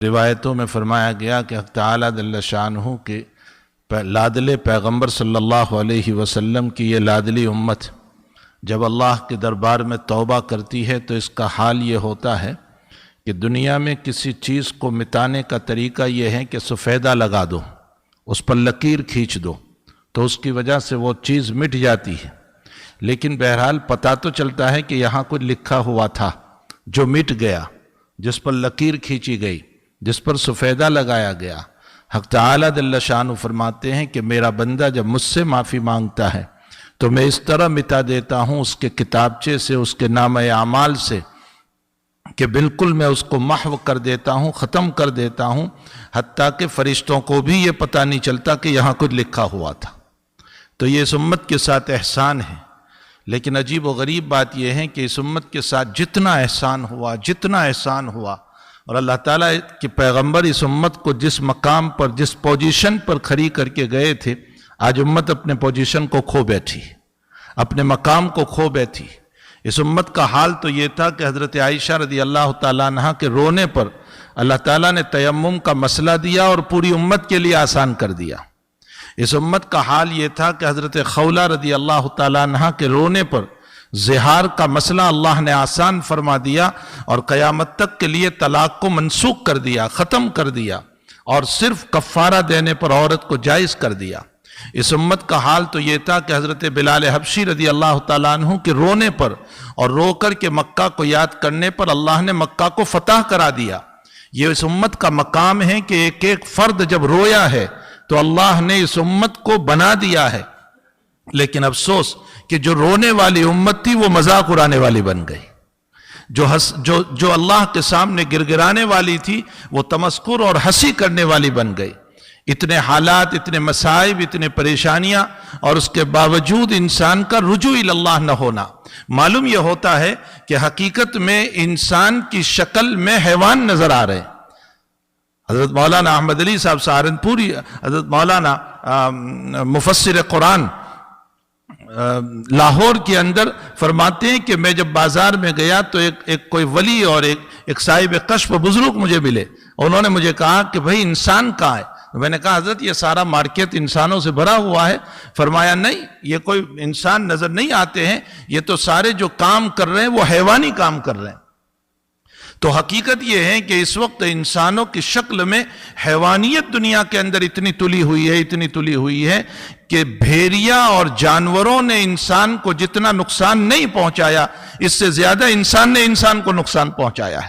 روایتوں میں فرمایا گیا کہ حق تعالیٰ جل شانہ کے لادلے پیغمبر صلی اللہ علیہ وسلم کی یہ لادلی امت جب اللہ کے دربار میں توبہ کرتی ہے تو اس کا حال یہ ہوتا ہے کہ دنیا میں کسی چیز کو مٹانے کا طریقہ یہ ہے کہ سفیدہ لگا دو، اس پر لکیر کھینچ دو تو اس کی وجہ سے وہ چیز مٹ جاتی ہے، لیکن بہرحال پتہ تو چلتا ہے کہ یہاں کوئی لکھا ہوا تھا جو مٹ گیا، جس پر لکیر کھینچی گئی، جس پر سفیدہ لگایا گیا۔ حق تعالیٰ جل شانہ فرماتے ہیں کہ میرا بندہ جب مجھ سے معافی مانگتا ہے تو میں اس طرح مٹا دیتا ہوں اس کے کتابچے سے، اس کے نامہ اعمال سے، کہ بالکل میں اس کو محو کر دیتا ہوں، ختم کر دیتا ہوں، حتیٰ کہ فرشتوں کو بھی یہ پتہ نہیں چلتا کہ یہاں کچھ لکھا ہوا تھا۔ تو یہ اس امت کے ساتھ احسان ہے، لیکن عجیب و غریب بات یہ ہے کہ اس امت کے ساتھ جتنا احسان ہوا اور اللہ تعالیٰ کے پیغمبر اس امت کو جس مقام پر، جس پوزیشن پر کھڑی کر کے گئے تھے، آج امت اپنے پوزیشن کو کھو بیٹھی، اپنے مقام کو کھو بیٹھی۔ اس امت کا حال تو یہ تھا کہ حضرت عائشہ رضی اللہ تعالیٰ عنہ کے رونے پر اللہ تعالیٰ نے تیمم کا مسئلہ دیا اور پوری امت کے لیے آسان کر دیا۔ اس امت کا حال یہ تھا کہ حضرت خولہ رضی اللہ تعالیٰ عنہ کے رونے پر زہار کا مسئلہ اللہ نے آسان فرما دیا اور قیامت تک کے لیے طلاق کو منسوخ کر دیا، ختم کر دیا، اور صرف کفارہ دینے پر عورت کو جائز کر دیا۔ اس امت کا حال تو یہ تھا کہ حضرت بلال حبشی رضی اللہ تعالیٰ عنہ کے رونے پر اور رو کر کے مکہ کو یاد کرنے پر اللہ نے مکہ کو فتح کرا دیا۔ یہ اس امت کا مقام ہے کہ ایک ایک فرد جب رویا ہے تو اللہ نے اس امت کو بنا دیا ہے، لیکن افسوس کہ جو رونے والی امت تھی وہ مذاق اڑانے والی بن گئی، جو اللہ کے سامنے گرگرانے والی تھی وہ تمسخر اور ہنسی کرنے والی بن گئی۔ اتنے حالات، اتنے مصائب، اتنے پریشانیاں، اور اس کے باوجود انسان کا رجوع اللہ نہ ہونا۔ معلوم یہ ہوتا ہے کہ حقیقت میں انسان کی شکل میں حیوان نظر آ رہے ہیں۔ حضرت مولانا احمد علی صاحب سہارنپوری، حضرت مولانا مفسر قرآن لاہور کے اندر فرماتے ہیں کہ میں جب بازار میں گیا تو ایک کوئی ولی اور ایک صاحب کشف بزرگ مجھے ملے، انہوں نے مجھے کہا کہ بھائی انسان کہاں ہے؟ میں نے کہا حضرت یہ سارا مارکیٹ انسانوں سے بھرا ہوا ہے۔ فرمایا نہیں، یہ کوئی انسان نظر نہیں آتے ہیں، یہ تو سارے جو کام کر رہے ہیں وہ حیوانی کام کر رہے ہیں۔ تو حقیقت یہ ہے کہ اس وقت انسانوں کی شکل میں حیوانیت دنیا کے اندر اتنی تلی ہوئی ہے کہ بھیڑیا اور جانوروں نے انسان کو جتنا نقصان نہیں پہنچایا، اس سے زیادہ انسان نے انسان کو نقصان پہنچایا ہے۔